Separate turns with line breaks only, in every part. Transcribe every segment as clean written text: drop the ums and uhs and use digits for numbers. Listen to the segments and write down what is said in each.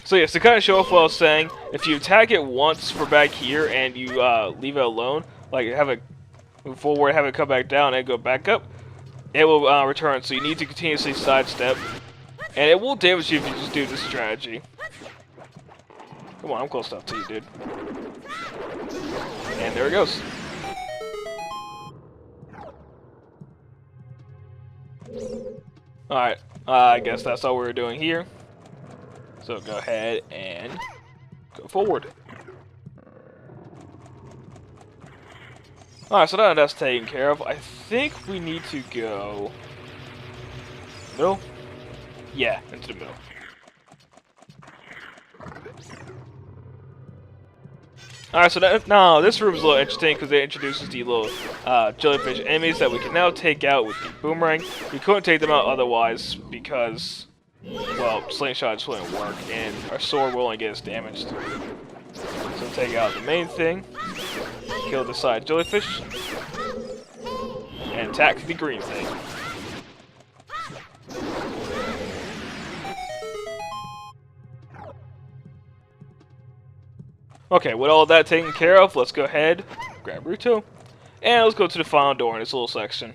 So yes, to kind of show off what I was saying, if you attack it once for back here and you leave it alone, like have it move forward, have it come back down, and go back up, it will return. So you need to continuously sidestep, and it will damage you if you just do this strategy. Come on, I'm close enough to you, dude. And there it goes. Alright, I guess that's all we're doing here. So go ahead and go forward. Alright, so now that's taken care of. I think we need to go... middle? Yeah, into the middle. Alright, so now this room is a little interesting because it introduces the little jellyfish enemies that we can now take out with the boomerang. We couldn't take them out otherwise because, well, slingshot just wouldn't work and our sword will only get us damaged. So take out the main thing, kill the side jellyfish, and attack the green thing. Okay, with all that taken care of, let's go ahead, grab Ruto, and let's go to the final door in this little section.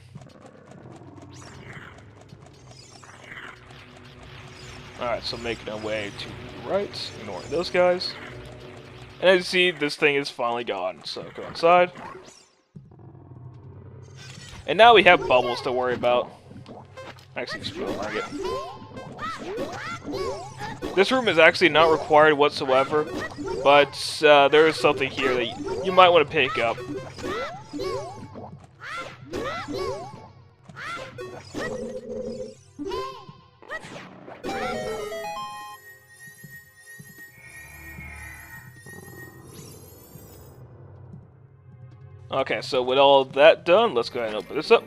Alright, so making our way to the right, ignoring those guys. And as you see, this thing is finally gone, so go inside. And now we have bubbles to worry about. Actually, just boomerang it. This room is actually not required whatsoever, but there is something here that you might want to pick up. Okay, so with all that done, let's go ahead and open this up.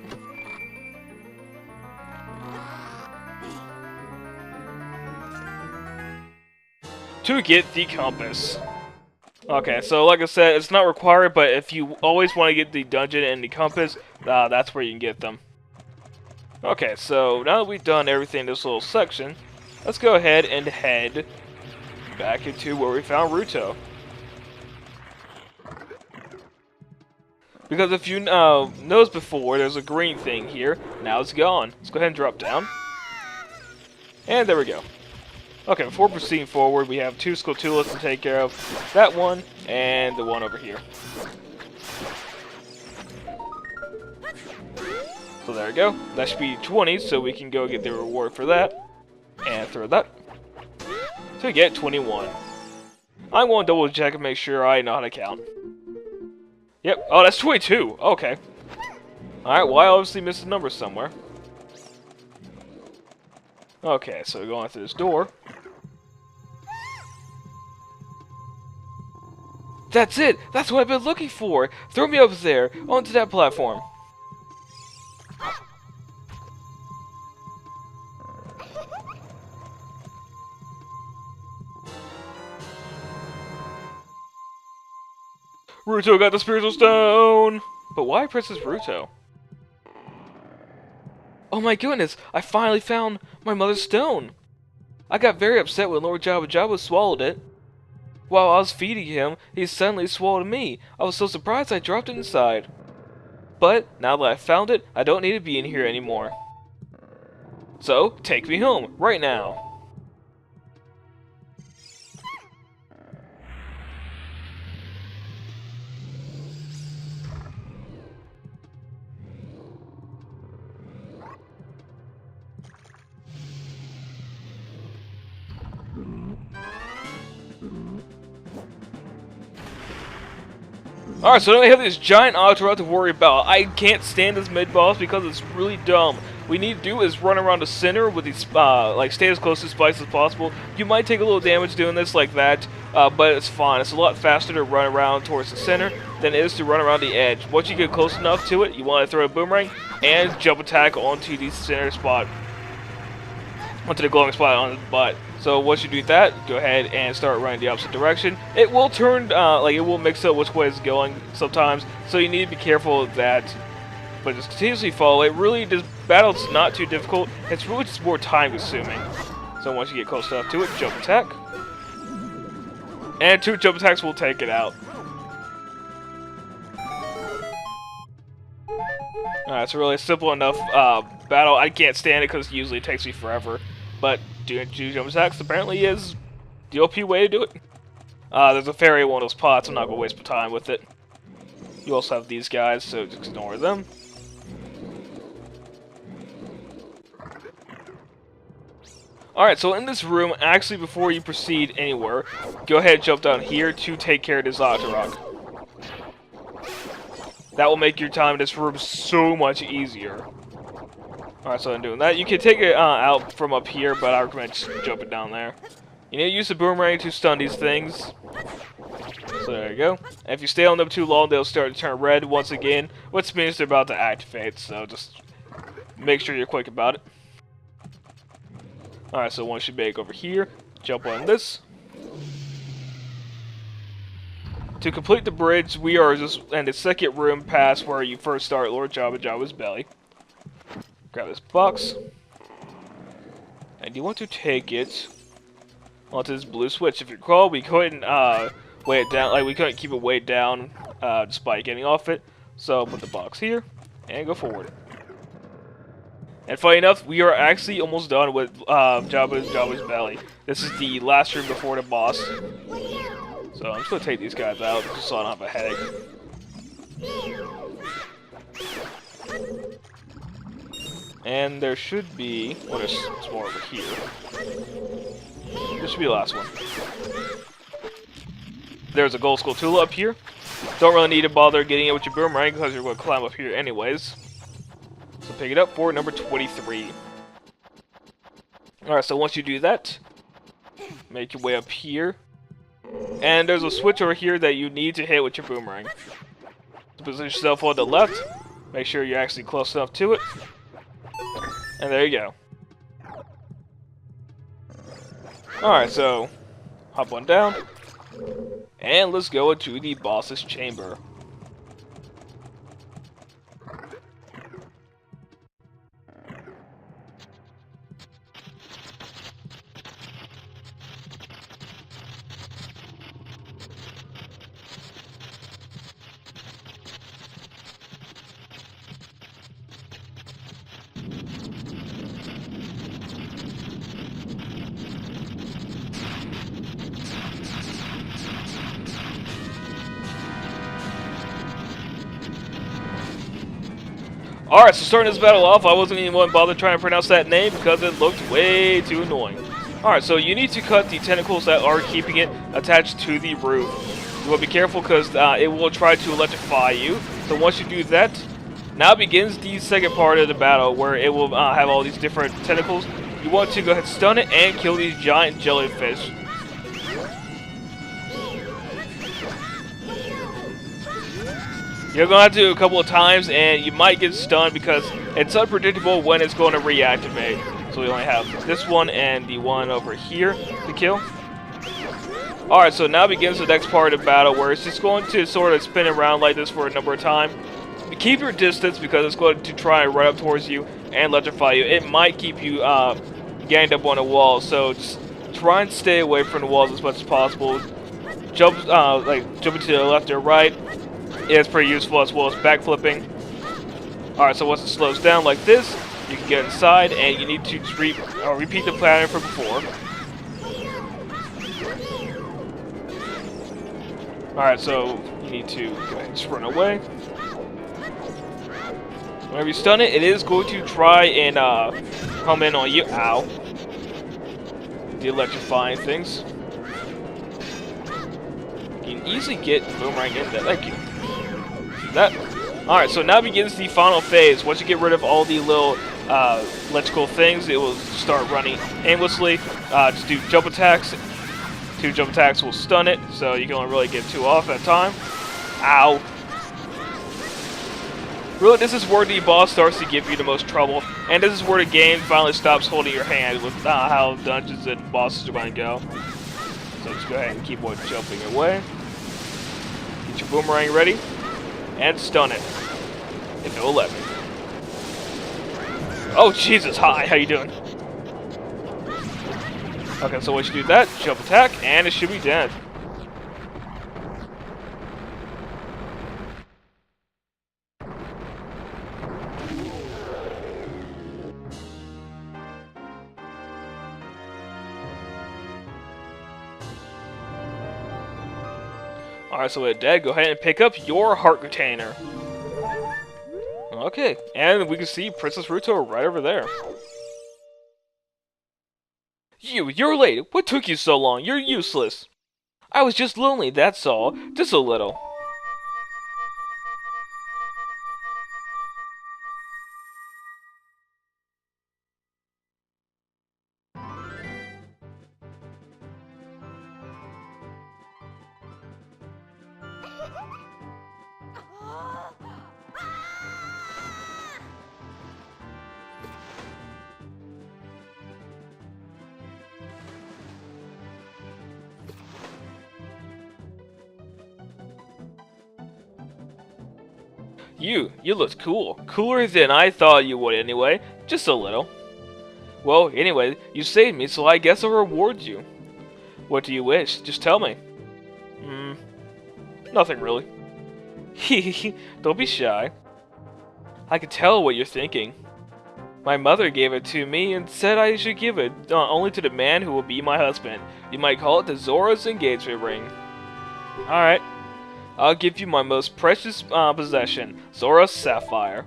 To get the compass. Okay, so like I said, it's not required, but if you always want to get the dungeon and the compass, that's where you can get them. Okay, so now that we've done everything in this little section, let's go ahead and head back into where we found Ruto. Because if you noticed before, there's a green thing here. Now it's gone. Let's go ahead and drop down. And there we go. Okay, before proceeding forward, we have two Skulltulas to take care of. That one, and the one over here. So there we go. That should be 20, so we can go get the reward for that. And throw that. So we get 21. I'm going to double check and make sure I know how to count. Yep. Oh, that's 22. Okay. Alright, well, I obviously missed a number somewhere. Okay, so we're going through this door. That's it! That's what I've been looking for! Throw me up there, onto that platform. Ruto got the spiritual stone! But why Princess Ruto? Oh my goodness, I finally found my mother's stone! I got very upset when Lord Jabu-Jabu swallowed it. While I was feeding him, he suddenly swallowed me. I was so surprised I dropped it inside. But, now that I found it, I don't need to be in here anymore. So, take me home, right now. Alright, so now we have this giant Octorok to worry about. I can't stand this mid-boss because it's really dumb. What we need to do is run around the center with these, like, stay as close to spikes as possible. You might take a little damage doing this like that, but it's fine. It's a lot faster to run around towards the center than it is to run around the edge. Once you get close enough to it, you want to throw a boomerang and jump attack onto the center spot. Onto the glowing spot on the butt. So once you do that, go ahead and start running the opposite direction. It will turn, like it will mix up which way it's going sometimes, so you need to be careful of that. But just continuously follow it. Really, this battle's not too difficult. It's really just more time consuming. So once you get close enough to it, jump attack. And 2 jump attacks will take it out. Alright, it's a really simple enough battle. I can't stand it because usually it takes me forever. But doing 2 jump attacks apparently is the OP way to do it. There's a fairy in one of those pots. I'm not going to waste my time with it. You also have these guys, so just ignore them. Alright, so in this room, actually before you proceed anywhere, go ahead and jump down here to take care of this Octorok. That will make your time in this room so much easier. Alright, so I'm doing that. You can take it out from up here, but I recommend just jumping down there. You need to use the boomerang to stun these things. So there you go. And if you stay on them too long, they'll start to turn red once again, which means they're about to activate, so just make sure you're quick about it. Alright, so once you make over here, jump on this. To complete the bridge, we are just in the second room past where you first start Lord Jabu-Jabu's belly. Grab this box. And you want to take it onto this blue switch. If you recall, we couldn't weigh it down, like we couldn't keep it weighed down just by getting off it. So put the box here and go forward. And funny enough, we are actually almost done with Jabu's belly. This is the last room before the boss. So I'm just going to take these guys out just so I don't have a headache. And there should be... well, there's more over here. This should be the last one. There's a gold skull up here. Don't really need to bother getting it with your boomerang because you're going to climb up here anyways. So pick it up for number 23. Alright, so once you do that, make your way up here. And there's a switch over here that you need to hit with your boomerang. So position yourself on the left. Make sure you're actually close enough to it. And there you go. Alright, so hop on down. And let's go into the boss's chamber. Alright, so starting this battle off, I wasn't even bothered trying to pronounce that name because it looked way too annoying. Alright, so you need to cut the tentacles that are keeping it attached to the roof. You want to be careful because it will try to electrify you. So once you do that, now begins the second part of the battle where it will have all these different tentacles. You want to go ahead and stun it and kill these giant jellyfish. You're going to have to do it a couple of times, and you might get stunned because it's unpredictable when it's going to reactivate. So we only have this one and the one over here to kill. Alright, so now begins the next part of the battle where it's just going to sort of spin around like this for a number of times. Keep your distance because it's going to try and run up towards you and electrify you. It might keep you ganged up on a wall, so just try and stay away from the walls as much as possible. Jumping to the left or right. It's pretty useful as well as backflipping. Alright, so once it slows down like this, you can get inside and you need to just repeat the pattern from before. Alright, so you need to go ahead and just run away. Whenever you stun it, it is going to try and come in on you. Ow. The electrifying things. You can easily get the boomerang in there. Thank you. That. Alright, so now begins the final phase. Once you get rid of all the little electrical things, it will start running aimlessly. Just do jump attacks. 2 jump attacks will stun it, so you can only really get 2 off at a time. Ow. Really, this is where the boss starts to give you the most trouble, and this is where the game finally stops holding your hand with how dungeons and bosses are going to go. So just go ahead and keep on jumping away. Get your boomerang ready. And stun it, if it will let me. Oh Jesus! Hi, how you doing? Okay, so once you do that, jump attack, and it should be dead. Alright, so with that, go ahead and pick up your heart container. Okay, and we can see Princess Ruto right over there. You're late. What took you so long? You're useless. I was just lonely, that's all. Just a little. You looked cool. Cooler than I thought you would anyway. Just a little. Well, anyway, you saved me, so I guess I'll reward you. What do you wish? Just tell me. Nothing really. Hehe, don't be shy. I can tell what you're thinking. My mother gave it to me and said I should give it only to the man who will be my husband. You might call it the Zora's engagement ring. Alright. I'll give you my most precious possession, Zora's Sapphire.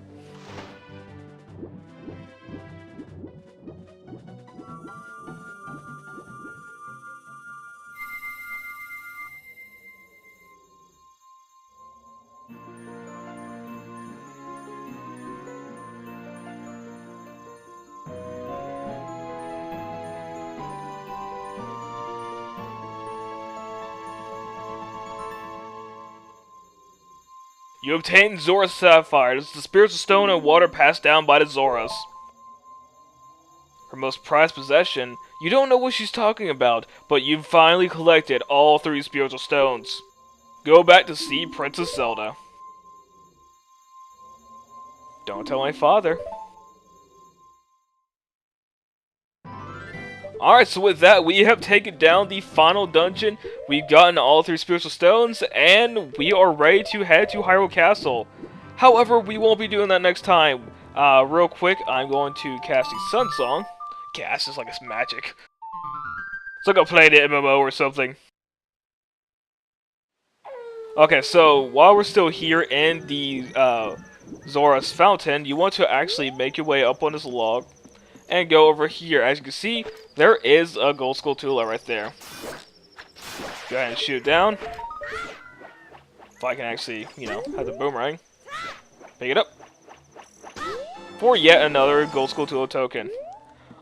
You obtained Zora's Sapphire. This is the spiritual stone and water passed down by the Zoras. Her most prized possession. You don't know what she's talking about, but you've finally collected all 3 spiritual stones. Go back to see Princess Zelda. Don't tell my father. Alright, so with that, we have taken down the final dungeon. We've gotten all 3 spiritual stones, and we are ready to head to Hyrule Castle. However, we won't be doing that next time. Real quick, I'm going to cast the Sun Song. Cast is like it's magic. It's like I'm playing the MMO or something. Okay, so while we're still here in the Zora's Fountain, you want to actually make your way up on this log and go over here. As you can see, there is a gold skull right there. Go ahead and shoot it down. If I can actually, you know, have the boomerang. Pick it up. For yet another gold skull token.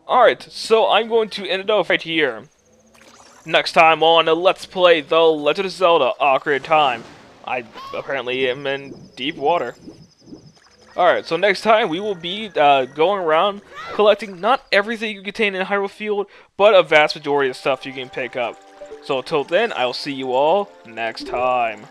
Alright, so I'm going to end it off right here. Next time on Let's Play The Legend of Zelda Ocarina of Time. I apparently am in deep water. Alright, so next time we will be going around collecting not everything you contain in Hyrule Field, but a vast majority of stuff you can pick up. So until then, I'll see you all next time.